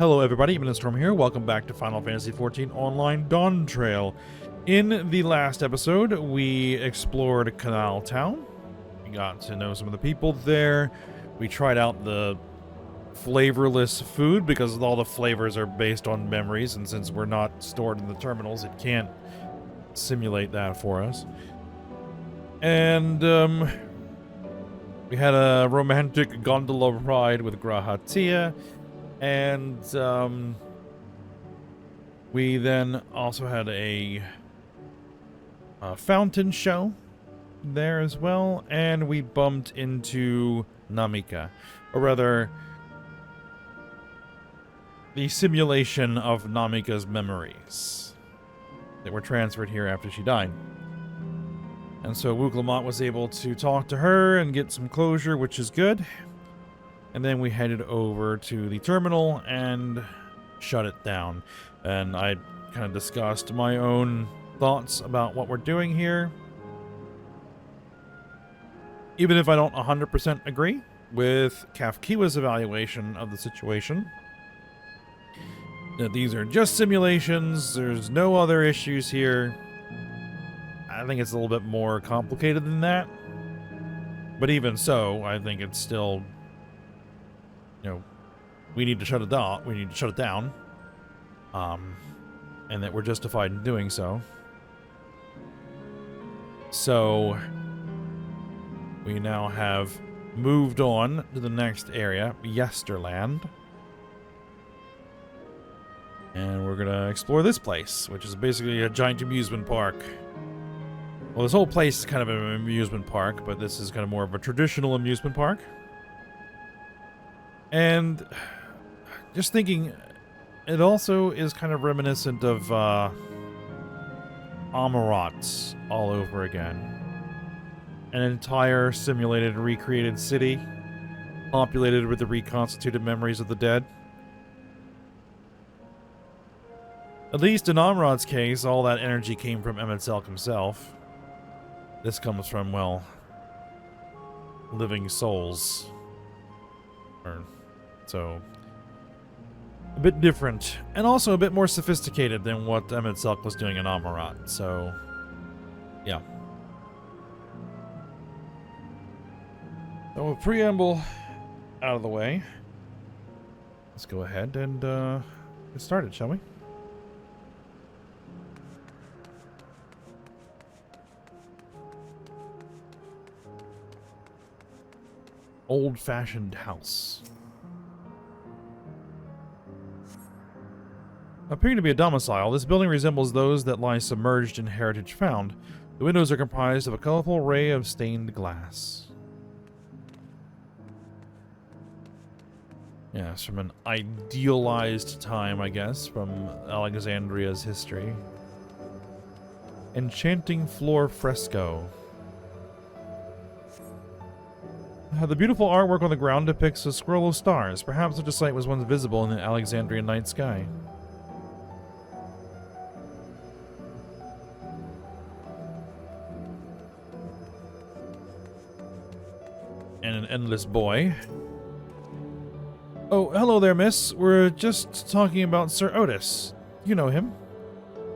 Hello everybody, Storm here. Welcome back to Final Fantasy XIV Online Dawntrail. In the last episode, we explored Canal Town. We got to know some of the people there. We tried out the flavorless food because all the flavors are based on memories, and since we're not stored in the terminals, it can't simulate that for us. And we had a romantic gondola ride with Grahatia. And we then also had a fountain show there as well, and we bumped into Namika, or rather, the simulation of Namika's memories that were transferred here after she died. And so Wuklamot was able to talk to her and get some closure, which is good. And then we headed over to the terminal and shut it down. And I kind of discussed my own thoughts about what we're doing here. Even if I don't 100% agree with Kafkiwa's evaluation of the situation, that these are just simulations, there's no other issues here. I think it's a little bit more complicated than that. But even so, I think it's still... we need to shut it down. We need to shut it down. And that we're justified in doing so. So, we now have moved on to the next area, Yesterland. And we're gonna explore this place, which is basically a giant amusement park. Well, this whole place is kind of an amusement park, but this is kind of more of a traditional amusement park. And just thinking, it also is kind of reminiscent of Amarat all over again. An entire simulated, recreated city, populated with the reconstituted memories of the dead. At least in Amarat's case, all that energy came from Emet-Selch himself. This comes from, well, living souls. So, a bit different, and also a bit more sophisticated than what Emet-Selch was doing in Amarat, so, yeah. So, with preamble out of the way, let's go ahead and get started, shall we? Old-fashioned house. Appearing to be a domicile, this building resembles those that lie submerged in heritage found. The windows are comprised of a colorful array of stained glass. Yes, from an idealized time, I guess, from Alexandria's history. Enchanting floor fresco. The beautiful artwork on the ground depicts a scroll of stars. Perhaps such a sight was once visible in the Alexandrian night sky. And an endless boy. Oh, hello there, miss. We're just talking about Sir Otis. You know him.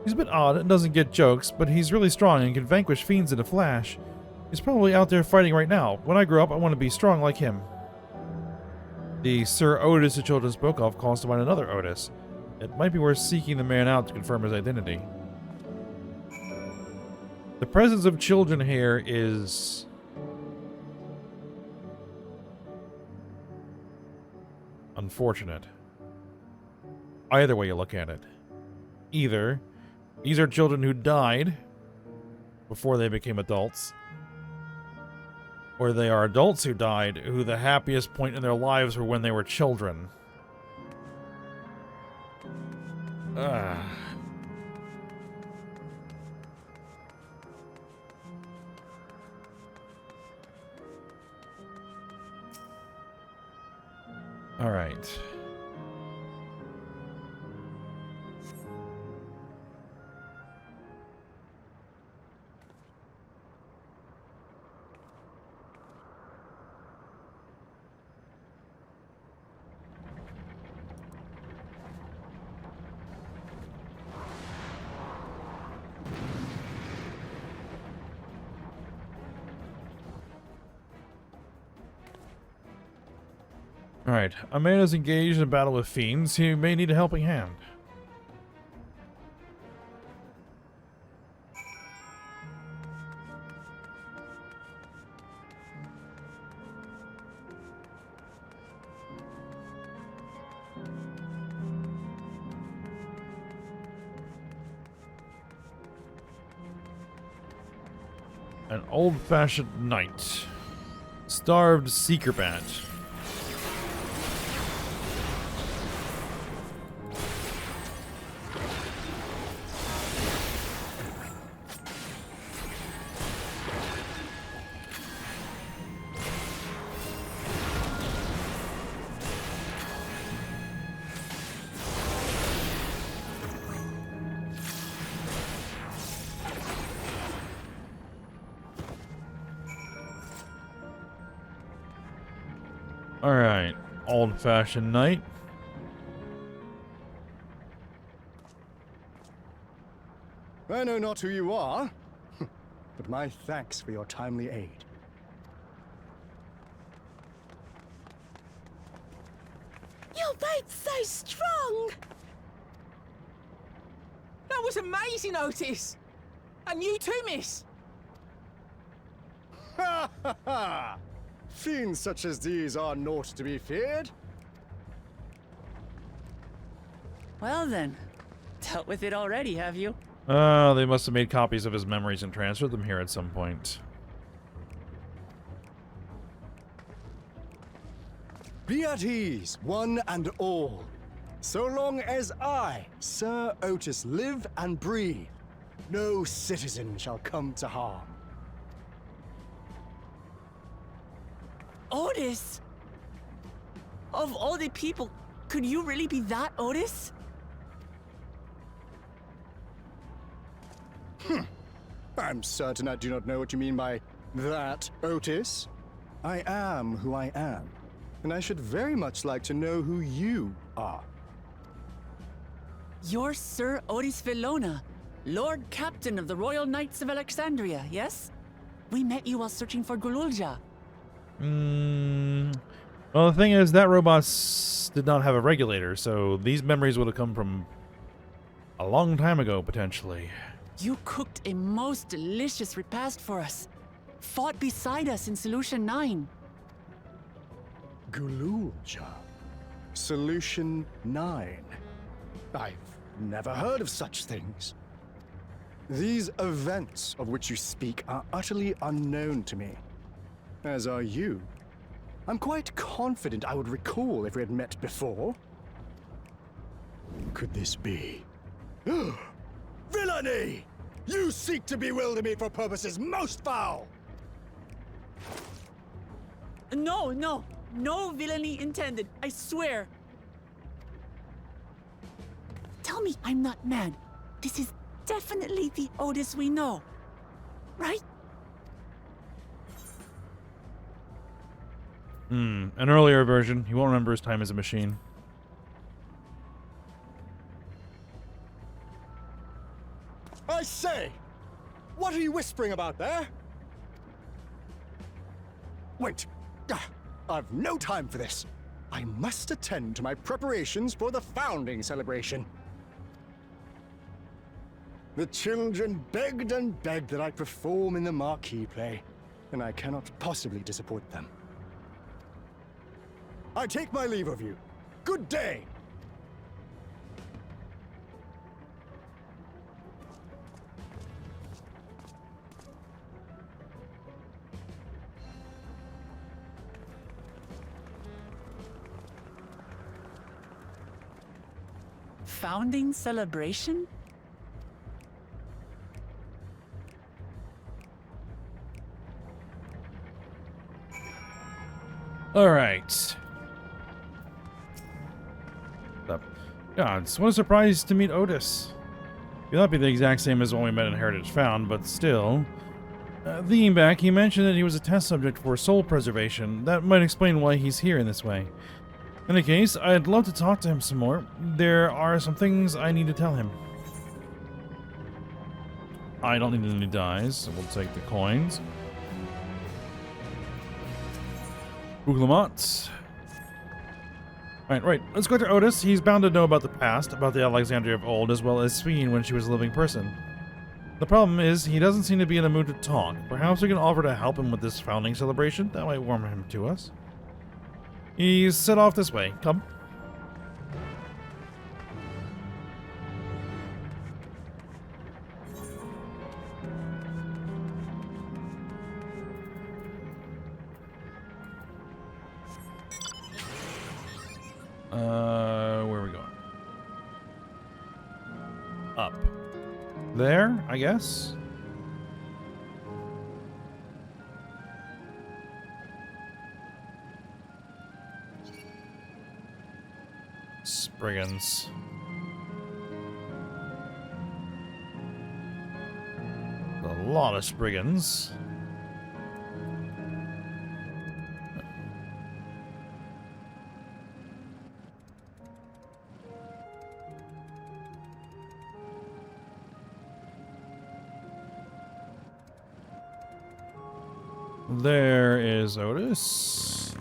He's a bit odd and doesn't get jokes, but he's really strong and can vanquish fiends in a flash. He's probably out there fighting right now. When I grow up, I want to be strong like him. The Sir Otis the children spoke of calls to mind another Otis. It might be worth seeking the man out to confirm his identity. The presence of children here is... unfortunate. Either way you look at it. Either these are children who died before they became adults, or they are adults who died, who the happiest point in their lives were when they were children. Ugh. All right. Alright, a man is engaged in a battle with fiends. He may need a helping hand. An old-fashioned knight. Starved seeker bat. Alright, old-fashioned knight. I know not who you are, but my thanks for your timely aid. Your bait's so strong! That was amazing, Otis! And you too, miss! Ha ha ha! Fiends such as these are naught to be feared. Well then, dealt with it already, have you? They must have made copies of his memories and transferred them here at some point. Be at ease, one and all. So long as I, Sir Otis, live and breathe, no citizen shall come to harm. Otis! Of all the people, could you really be that Otis? I'm certain I do not know what you mean by that, Otis. I am who I am, and I should very much like to know who you are. You're Sir Otis Villona, Lord Captain of the Royal Knights of Alexandria, yes? We met you while searching for Gululja. Well, the thing is, that robot did not have a regulator, so these memories would have come from a long time ago, potentially. You cooked a most delicious repast for us. Fought beside us in Solution 9. Gululja. Solution 9. I've never heard of such things. These events of which you speak are utterly unknown to me. As are you. I'm quite confident I would recall if we had met before. Could this be? Villainy! You seek to bewilder me for purposes most foul! No villainy intended, I swear. Tell me I'm not mad. This is definitely the Otis we know, right? An earlier version. He won't remember his time as a machine. I say! What are you whispering about there? Wait! I've no time for this. I must attend to my preparations for the founding celebration. The children begged and begged that I perform in the marquee play, and I cannot possibly disappoint them. I take my leave of you. Good day! Founding celebration? All right. Gods, what a surprise to meet Otis. He'll not be the exact same as when we met in Heritage Found, but still. Thinking back, he mentioned that he was a test subject for soul preservation. That might explain why he's here in this way. In any case, I'd love to talk to him some more. There are some things I need to tell him. I don't need any dies, so we'll take the coins. Ouglamot. Right. Let's go to Otis. He's bound to know about the past, about the Alexandria of old, as well as Sween when she was a living person. The problem is, he doesn't seem to be in a mood to talk. Perhaps we can offer to help him with this founding celebration. That might warm him to us. He's set off this way. Come. Where are we going? Up. There, I guess? Spriggans. A lot of Spriggans. There is Otis.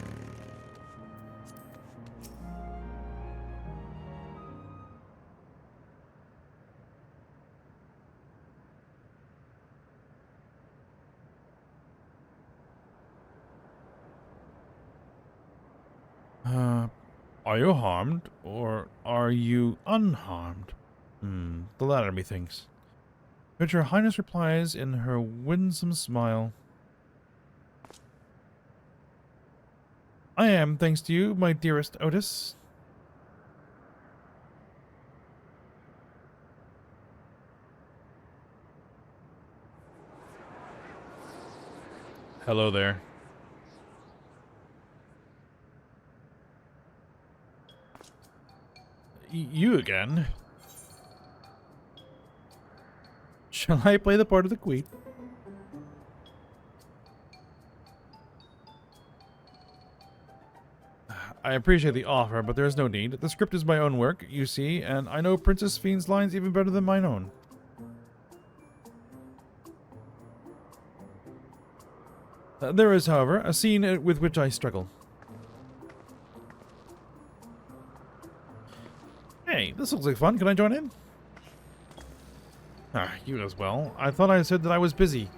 Are you harmed, or are you unharmed? The latter, methinks. But your Highness replies in her winsome smile. I am, thanks to you, my dearest Otis. Hello there. You again? Shall I play the part of the queen? I appreciate the offer, but there's no need. The script is my own work, you see, and I know Princess Fiend's lines even better than mine own. There is, however, a scene with which I struggle. Hey, this looks like fun. Can I join in? You as well. I thought I said that I was busy.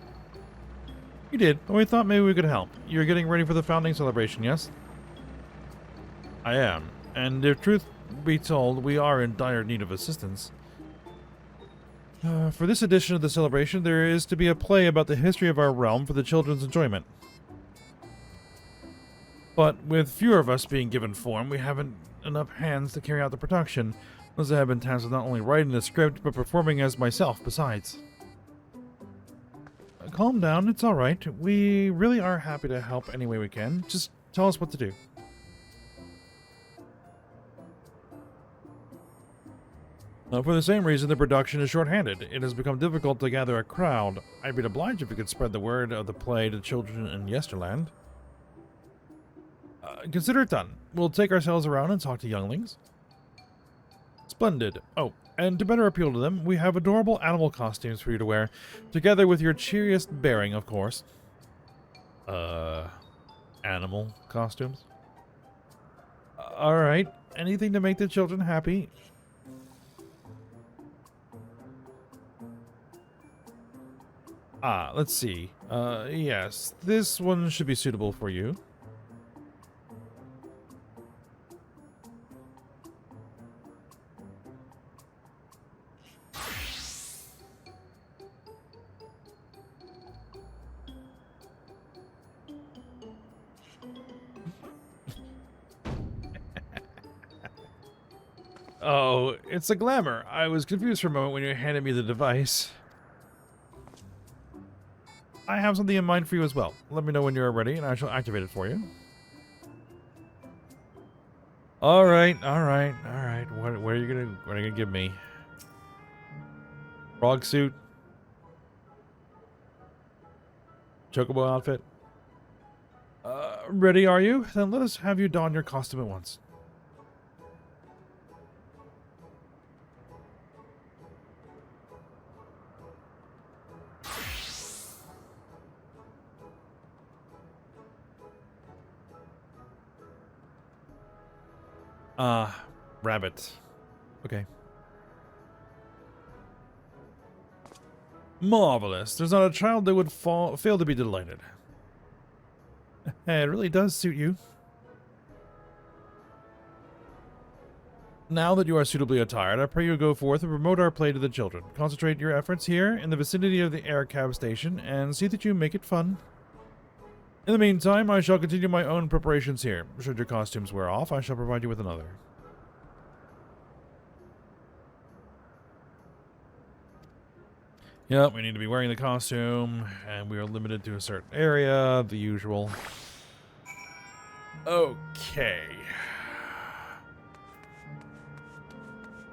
You did, but we thought maybe we could help. You're getting ready for the founding celebration, yes? I am, and if truth be told, we are in dire need of assistance. For this edition of the celebration, there is to be a play about the history of our realm for the children's enjoyment. But with fewer of us being given form, we haven't enough hands to carry out the production, as I have been tasked with not only writing the script, but performing as myself besides. Calm down, it's alright. We really are happy to help any way we can. Just tell us what to do. For the same reason, the production is short-handed. It has become difficult to gather a crowd. I'd be obliged if you could spread the word of the play to children in Yesterland. Consider it done. We'll take ourselves around and talk to younglings. Splendid. Oh, and to better appeal to them, we have adorable animal costumes for you to wear, together with your cheeriest bearing, of course. Animal costumes? Alright. Anything to make the children happy. Let's see. Yes, this one should be suitable for you. Oh, it's a glamour. I was confused for a moment when you handed me the device. I have something in mind for you as well. Let me know when you're ready, and I shall activate it for you. All right. What are you gonna give me? Frog suit? Chocobo outfit? Ready, are you? Then let us have you don your costume at once. Rabbit. Okay. Marvelous. There's not a child that would fail to be delighted. Hey, it really does suit you. Now that you are suitably attired, I pray you go forth and promote our play to the children. Concentrate your efforts here in the vicinity of the air cab station and see that you make it fun. In the meantime, I shall continue my own preparations here. Should your costumes wear off, I shall provide you with another. Yep, we need to be wearing the costume, and we are limited to a certain area, the usual. Okay.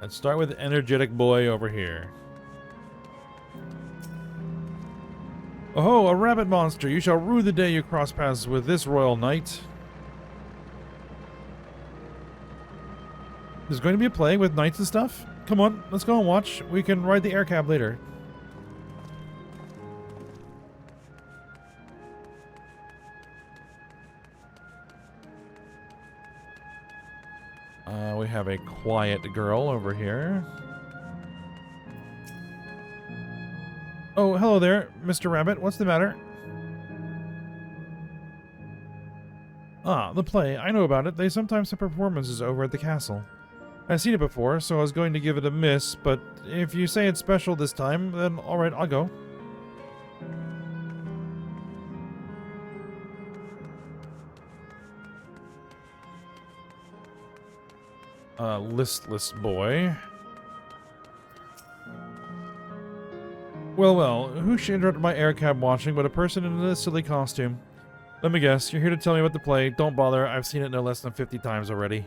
Let's start with the energetic boy over here. Oh, a rabbit monster! You shall rue the day you cross paths with this royal knight. There's going to be a play with knights and stuff? Come on, let's go and watch. We can ride the air cab later. We have a quiet girl over here. Oh, hello there, Mr. Rabbit. What's the matter? Ah, the play. I know about it. They sometimes have performances over at the castle. I've seen it before, so I was going to give it a miss, but if you say it's special this time, then alright, I'll go. Listless boy. Well, well, who should interrupt my air cab watching but a person in this silly costume? Let me guess, you're here to tell me about the play. Don't bother, I've seen it no less than 50 times already.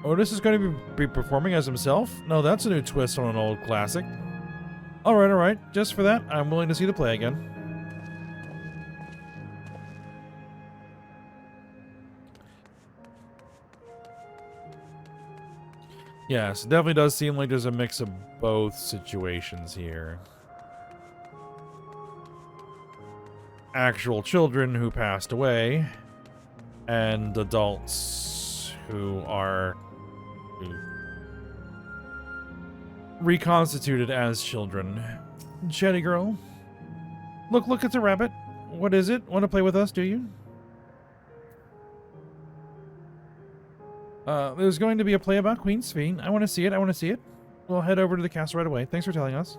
Otis is going to be performing as himself? No, that's a new twist on an old classic. Alright, just for that, I'm willing to see the play again. Yes, it definitely does seem like there's a mix of both situations here. Actual children who passed away, and adults who are reconstituted as children. Chatty girl. Look, it's a rabbit. What is it? Want to play with us, do you? There's going to be a play about Queen Sphene. I want to see it. We'll head over to the castle right away. Thanks for telling us.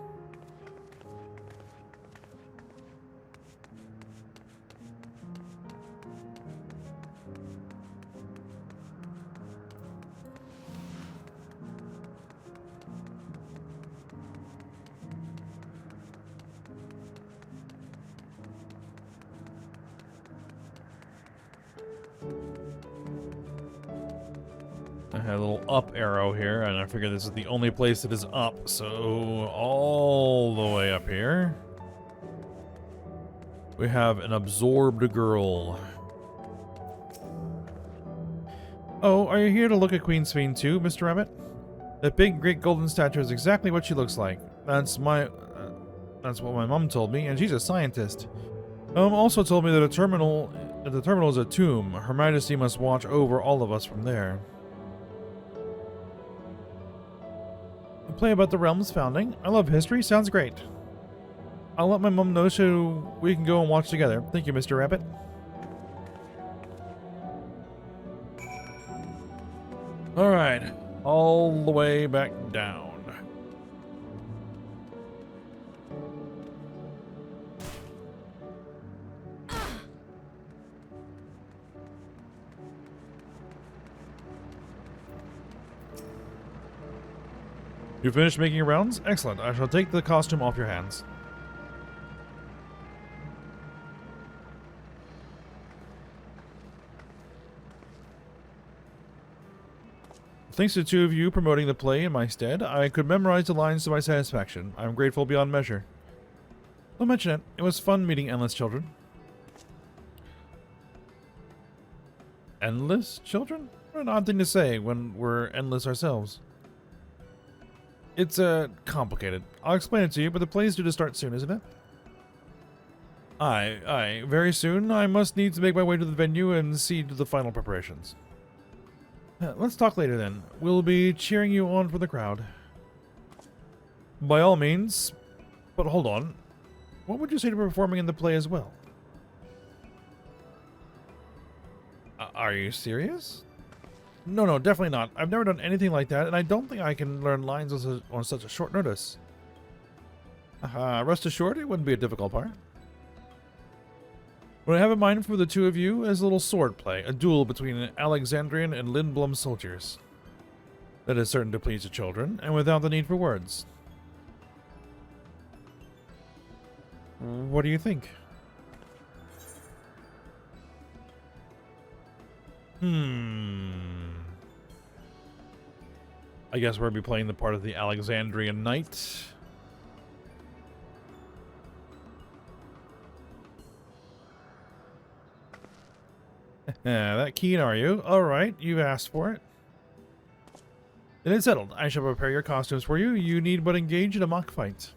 I had a little up arrow here, and I figure this is the only place that is up, so all the way up here we have an absorbed girl. Oh, are you here to look at Queen Sphene too, Mr. Rabbit? That big, great golden statue is exactly what she looks like. That's what my mom told me, and she's a scientist. Also told me that the terminal is a tomb. Her Majesty must watch over all of us from there. A play about the realm's founding. I love history. Sounds great. I'll let my mom know so we can go and watch together. Thank you, Mr. Rabbit. Alright. All the way back down. You finished making your rounds? Excellent. I shall take the costume off your hands. Thanks to the two of you promoting the play in my stead, I could memorize the lines to my satisfaction. I'm grateful beyond measure. Don't mention it. It was fun meeting endless children. Endless children? What an odd thing to say when we're endless ourselves. It's, complicated. I'll explain it to you, but the play's due to start soon, isn't it? Aye. Very soon, I must needs make my way to the venue and see to the final preparations. Let's talk later then. We'll be cheering you on for the crowd. By all means. But hold on. What would you say to performing in the play as well? Are you serious? No, definitely not. I've never done anything like that, and I don't think I can learn lines on such a short notice. Rest assured, it wouldn't be a difficult part. What I have in mind for the two of you is a little sword play, a duel between Alexandrian and Lindblom soldiers. That is certain to please the children, and without the need for words. What do you think? I guess we'll be playing the part of the Alexandrian knight. That keen, are you? Alright, you've asked for it. Then it's settled. I shall prepare your costumes for you. You need but engage in a mock fight.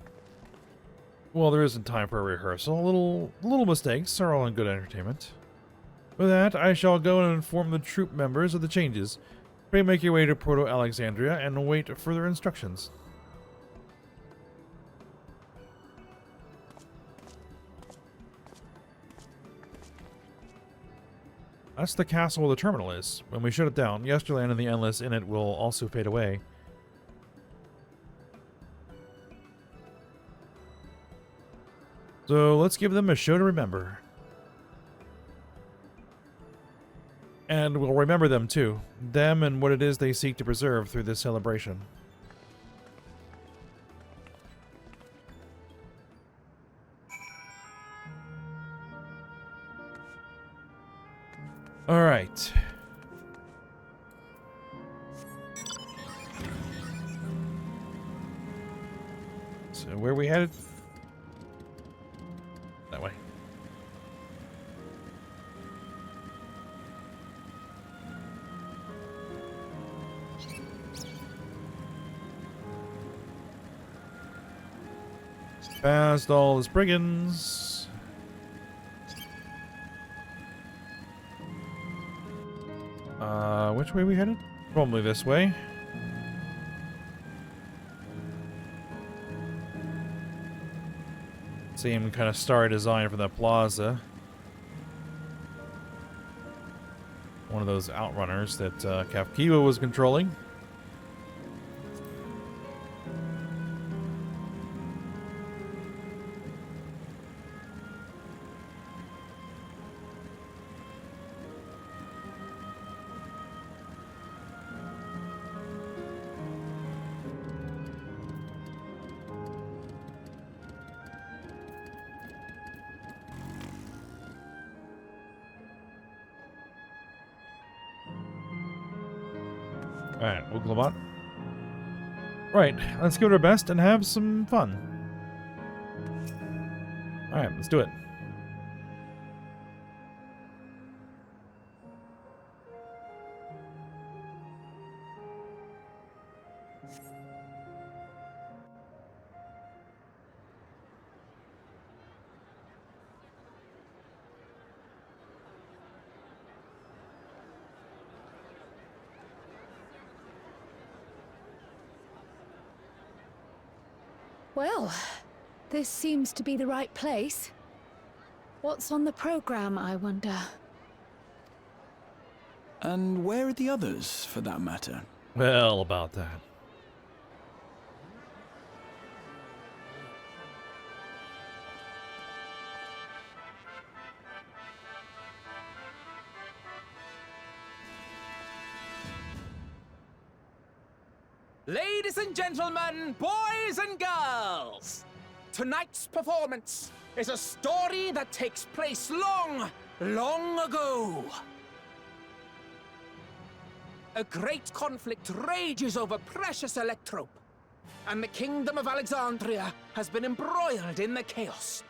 Well, there isn't time for a rehearsal. Little mistakes are all in good entertainment. With that, I shall go and inform the troop members of the changes. Pray make your way to Proto-Alexandria and await further instructions. That's the castle where the terminal is. When we shut it down, Yesterland and the Endless in it will also fade away. So let's give them a show to remember. And we'll remember them too. Them and what it is they seek to preserve through this celebration. All right. So where are we headed? That way. Past all his brigands. Which way are we headed? Probably this way. Same kind of starry design for that plaza. One of those outrunners that Kafkiwa was controlling. Alright, Uglabot. Right, let's give it our best and have some fun. Alright, let's do it. Well, this seems to be the right place. What's on the program, I wonder? And where are the others, for that matter? Well, about that. Ladies and gentlemen, boys and girls, tonight's performance is a story that takes place long, long ago. A great conflict rages over precious Electrope, and the kingdom of Alexandria has been embroiled in the chaos.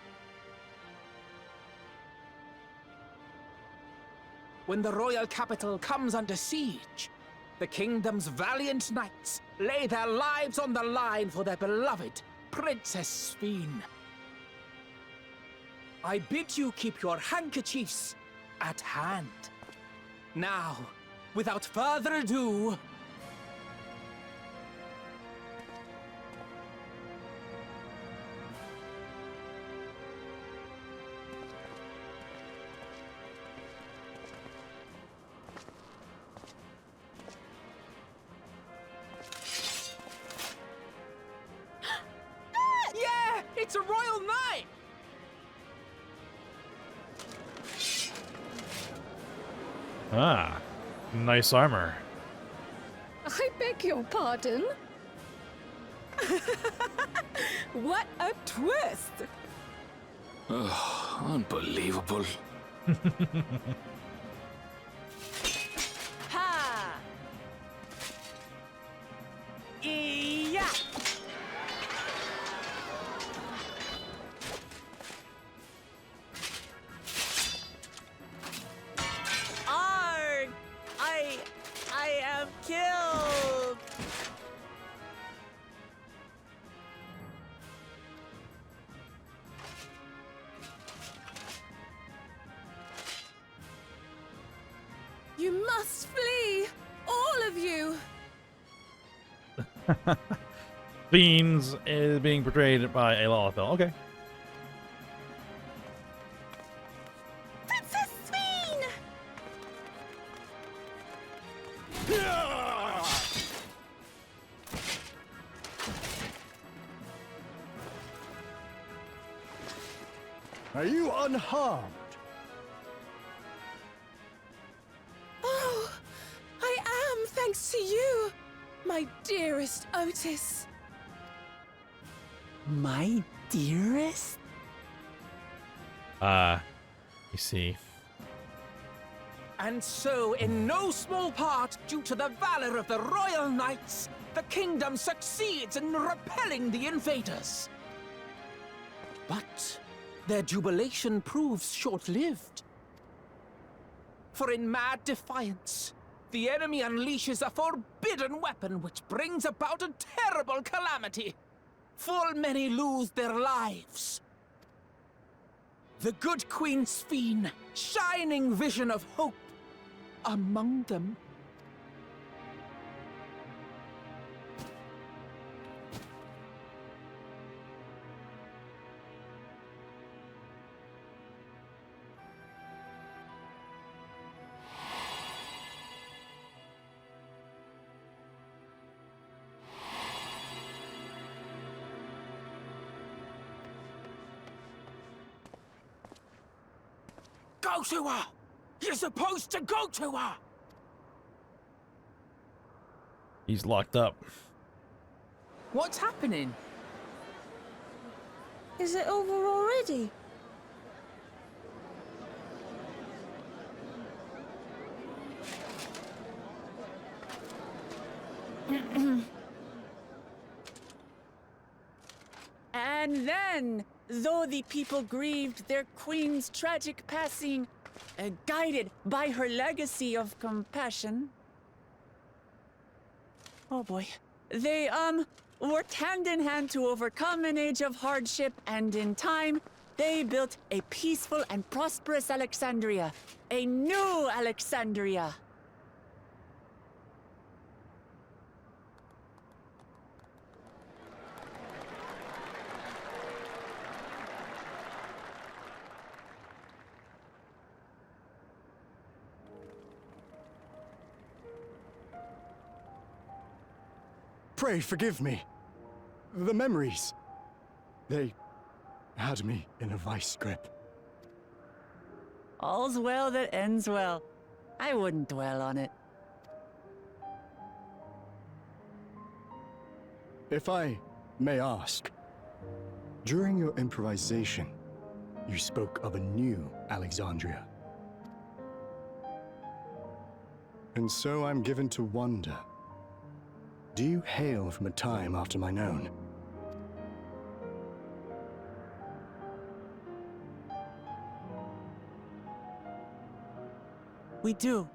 When the royal capital comes under siege, the kingdom's valiant knights lay their lives on the line for their beloved Princess Sphene. I bid you keep your handkerchiefs at hand. Now, without further ado... Yeah! It's a royal knight! Ah, nice armor. I beg your pardon? What a twist! Ugh, unbelievable. Ha! Yeah! Arg! I am killed! You must flee! All of you! Fiends is being portrayed by a Lalafell. Okay. Princess Fiend! Are you unharmed? Oh, I am, thanks to you, my dearest Otis. My dearest? You see. And so, in no small part due to the valor of the royal knights, the kingdom succeeds in repelling the invaders. But their jubilation proves short-lived. For in mad defiance, the enemy unleashes a forbidden weapon which brings about a terrible calamity. Full many lose their lives. The good Queen Sphene, shining vision of hope, among them. Go to her! You're supposed to go to her! He's locked up. What's happening? Is it over already? And then, though the people grieved their queen's tragic passing, guided by her legacy of compassion, oh boy, they, worked hand in hand to overcome an age of hardship, and in time, they built a peaceful and prosperous Alexandria, a new Alexandria. Pray forgive me. The memories. They had me in a vice grip. All's well that ends well. I wouldn't dwell on it. If I may ask, during your improvisation, you spoke of a new Alexandria. And so I'm given to wonder, do you hail from a time after mine own? We do.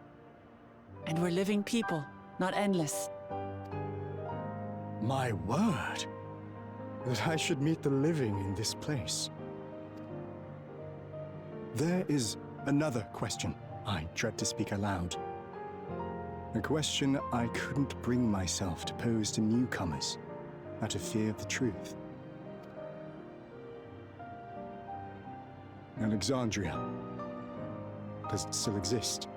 And we're living people, not endless. My word, that I should meet the living in this place. There is another question I dread to speak aloud. A question I couldn't bring myself to pose to newcomers out of fear of the truth. Alexandria. Does it still exist?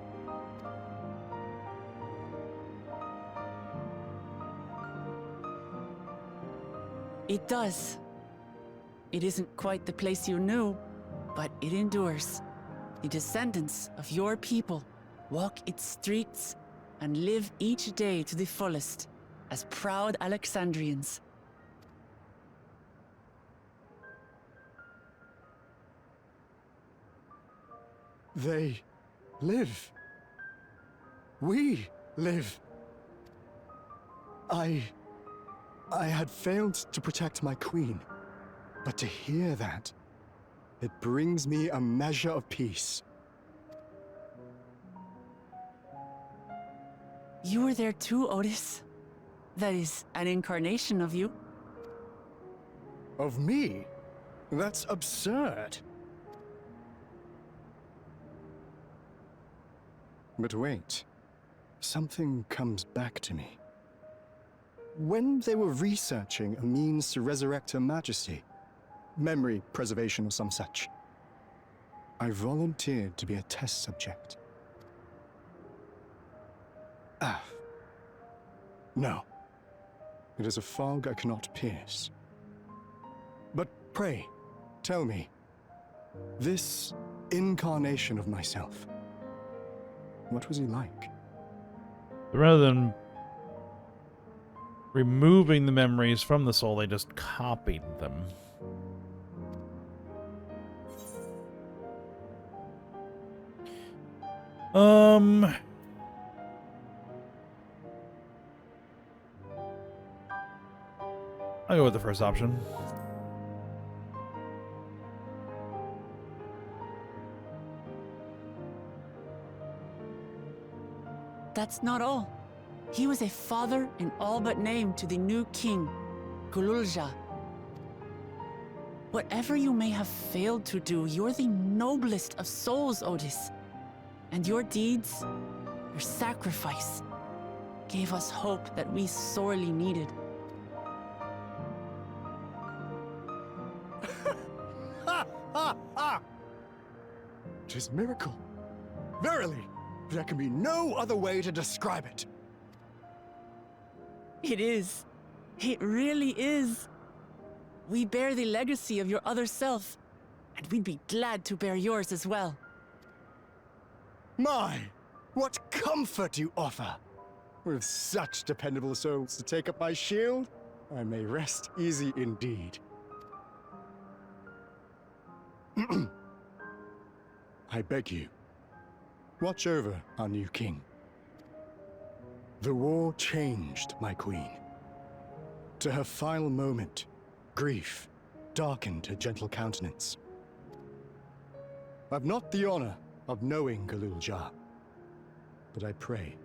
It does. It isn't quite the place you knew, but it endures. The descendants of your people walk its streets and live each day to the fullest as proud Alexandrians. They live. We live. I had failed to protect my queen, but to hear that, it brings me a measure of peace. You were there too, Otis. That is an incarnation of you. Of me? That's absurd. But wait, something comes back to me. When they were researching a means to resurrect Her Majesty, memory preservation or some such, I volunteered to be a test subject. No. It is a fog I cannot pierce. But pray, tell me, this incarnation of myself, what was he like? Rather than removing the memories from the soul, they just copied them. I'll go with the first option. That's not all. He was a father in all but name to the new king, Gululja. Whatever you may have failed to do, you're the noblest of souls, Otis. And your deeds, your sacrifice, gave us hope that we sorely needed. Tis miracle. Verily, there can be no other way to describe it. It is. It really is. We bear the legacy of your other self, and we'd be glad to bear yours as well. My, what comfort you offer! With such dependable souls to take up my shield, I may rest easy indeed. I beg you, watch over our new king. The war changed my queen. To her final moment, grief darkened her gentle countenance. I've not the honor of knowing Gululja, but I pray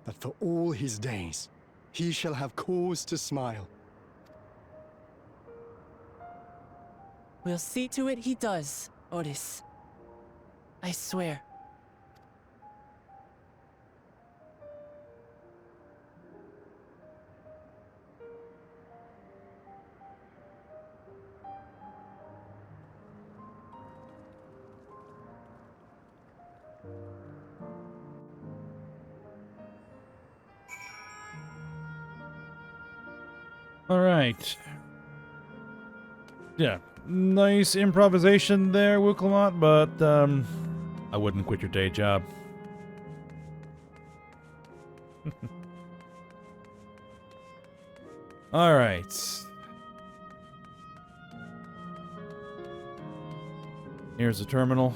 that for all his days, he shall have cause to smile. We'll see to it he does, Otis. I swear. All right. Yeah, nice improvisation there, Wuklamat, but I wouldn't quit your day job. All right. Here's the terminal.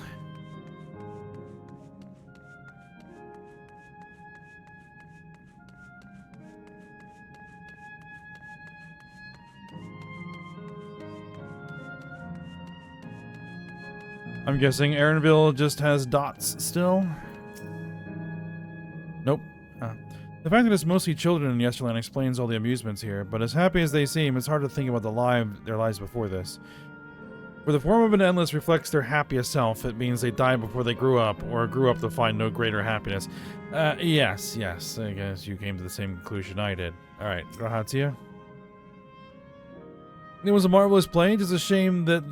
I'm guessing Aaronville just has dots still? Nope. The fact that it's mostly children in Yesterland explains all the amusements here, but as happy as they seem, it's hard to think about their lives before this. For the form of an endless reflects their happiest self, it means they died before they grew up, or grew up to find no greater happiness. Yes. I guess you came to the same conclusion I did. Alright, Grahatia. It was a marvelous play. It's a shame that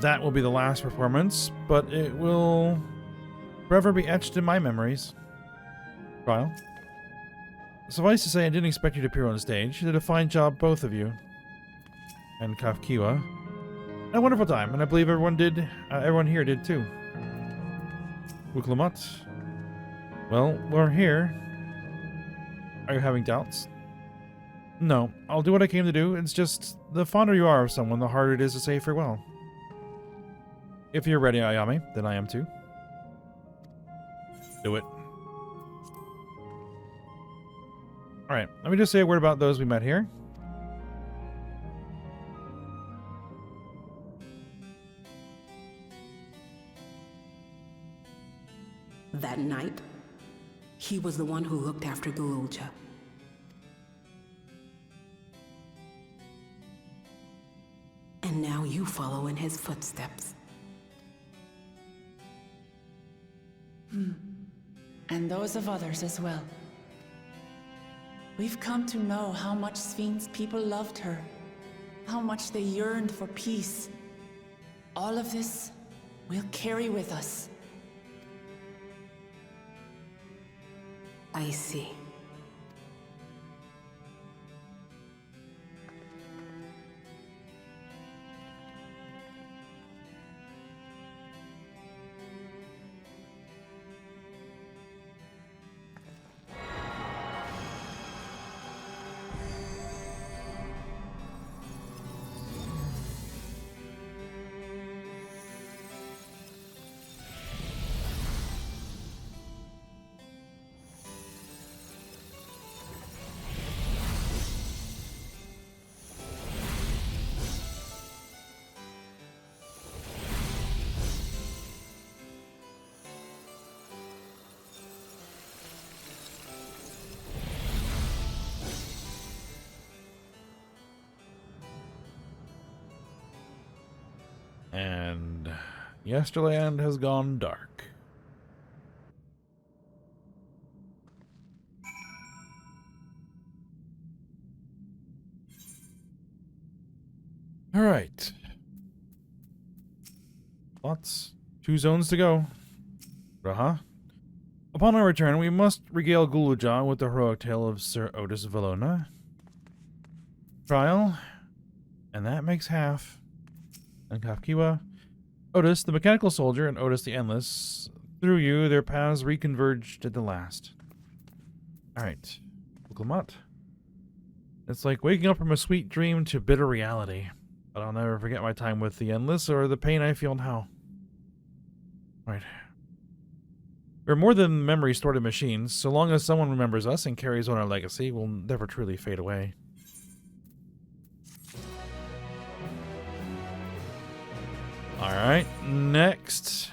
that will be the last performance, but it will forever be etched in my memories. Trial. Suffice to say, I didn't expect you to appear on stage. You did a fine job, both of you. And Kafkiwa. A wonderful time, and I believe everyone did. Everyone here did too. Wuklamat. Well, we're here. Are you having doubts? No, I'll do what I came to do. It's just, the fonder you are of someone, the harder it is to say farewell. If you're ready, Ayame, then I am too. Do it. Alright, let me just say a word about those we met here. That night, he was the one who looked after Gululja. And now you follow in his footsteps. And those of others as well. We've come to know how much Sphinx people loved her, how much they yearned for peace. All of this we'll carry with us. I see. And Yesterland has gone dark. All right. Lots. 2 zones to go. Upon our return, we must regale Guluja with the heroic tale of Sir Otis Valona. Trial. And that makes half. And Kafkiwa. Otis, the mechanical soldier, and Otis the endless. Through you, their paths reconverged at the last. Alright. Wuklamat. It's like waking up from a sweet dream to bitter reality. But I'll never forget my time with the endless or the pain I feel now. Alright. We're more than memories stored in machines. So long as someone remembers us and carries on our legacy, we'll never truly fade away. Alright, next.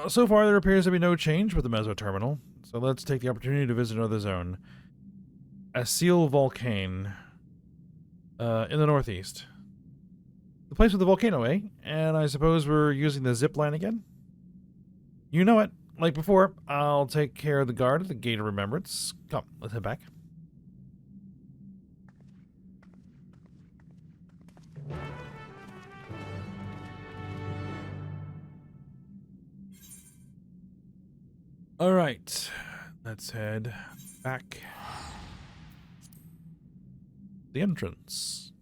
So far there appears to be no change with the Meso Terminal, so let's take the opportunity to visit another zone. Asil Volcane. In the northeast. The place with the volcano, eh? And I suppose we're using the zip line again? You know it. Like before, I'll take care of the guard at the Gate of Remembrance. Come, let's head back. All right, let's head back. The entrance.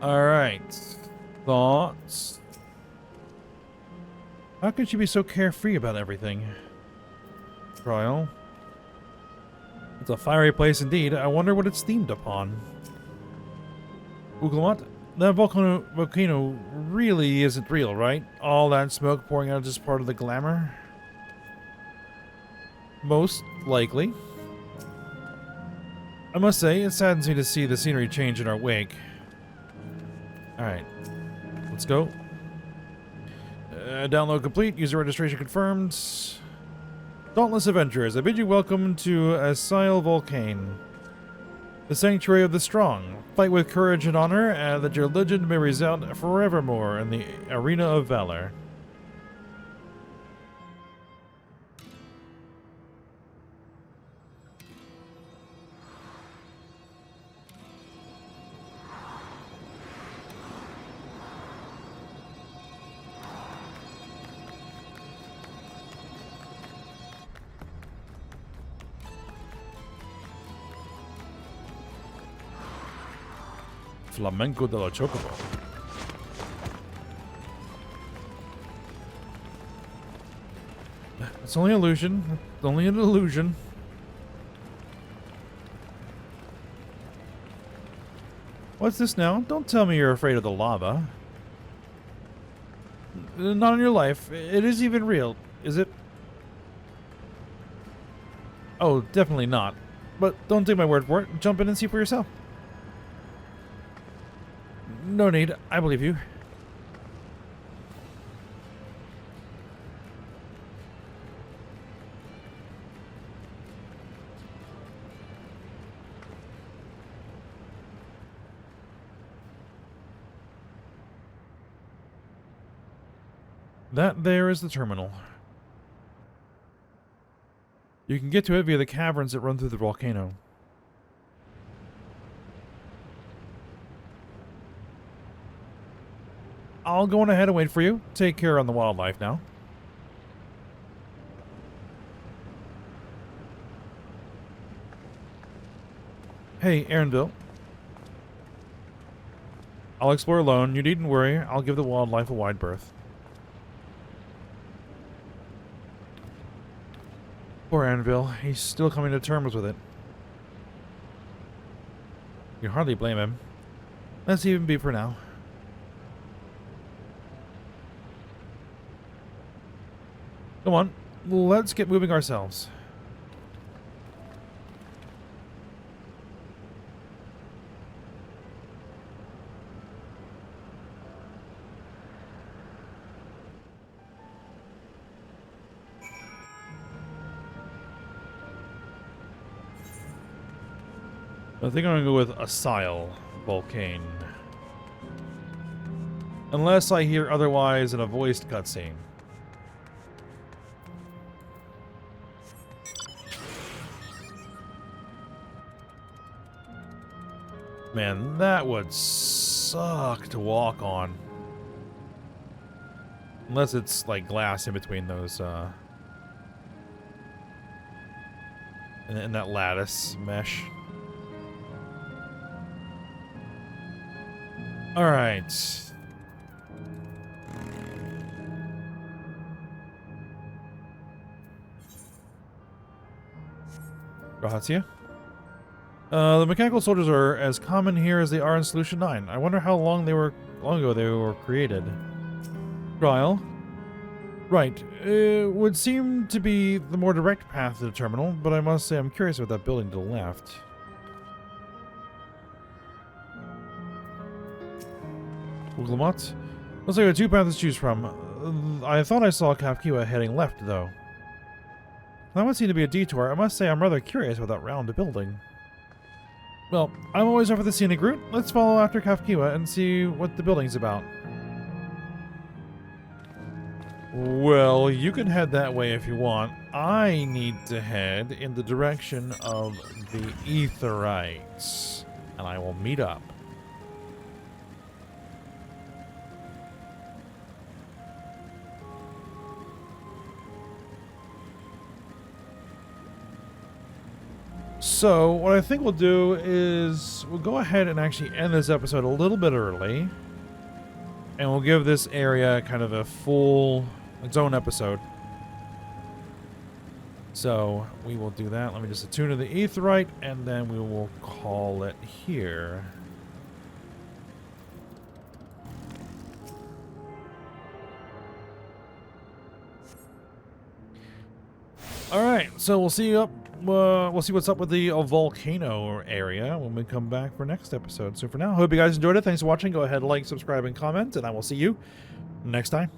All right, thoughts? How could she be so carefree about everything? Trial. It's a fiery place indeed. I wonder what it's themed upon. Wuklamat, that volcano really isn't real, right? All that smoke pouring out is just part of the glamour? Most likely. I must say, it saddens me to see the scenery change in our wake. Alright. Let's go. Download complete. User registration confirmed. Dauntless Adventurers, I bid you welcome to Asile Volcane, the sanctuary of the strong. Fight with courage and honor, and that your legend may resound forevermore in the arena of valor. Flamenco de la Chocobo. It's only an illusion. It's only an illusion. What's this now? Don't tell me you're afraid of the lava. Not in your life. It is even real, is it? Oh, definitely not. But don't take my word for it. Jump in and see for yourself. No need. I believe you. That there is the terminal. You can get to it via the caverns that run through the volcano. I'll go on ahead and wait for you. Take care on the wildlife now. Hey, Aaronville. I'll explore alone. You needn't worry. I'll give the wildlife a wide berth. Poor Aaronville. He's still coming to terms with it. You hardly blame him. Let's even be for now. Come on, let's get moving ourselves. I think I'm going to go with Asile Volcane. Unless I hear otherwise in a voiced cutscene. Man, that would suck to walk on. Unless it's like glass in between those, in that lattice mesh. Alright. Grazie. The mechanical soldiers are as common here as they are in Solution 9. I wonder how long ago they were created. Trial. Right. It would seem to be the more direct path to the terminal, but I must say I'm curious about that building to the left. Uglamot? Looks like a two paths to choose from. I thought I saw Kafkiwa heading left, though. That would seem to be a detour. I must say I'm rather curious about that round building. Well, I'm always over the scenic route. Let's follow after Kafkiwa and see what the building's about. Well, you can head that way if you want. I need to head in the direction of the Aetherites, and I will meet up. So, what I think we'll do is we'll go ahead and actually end this episode a little bit early. And we'll give this area kind of a full, its own episode. So, we will do that. Let me just attune to the Aetherite, and then we will call it here. Alright, so we'll see you up we'll see what's up with the volcano area when we come back for next episode. So for now, hope you guys enjoyed it. Thanks for watching. Go ahead, like, subscribe, and comment, and I will see you next time.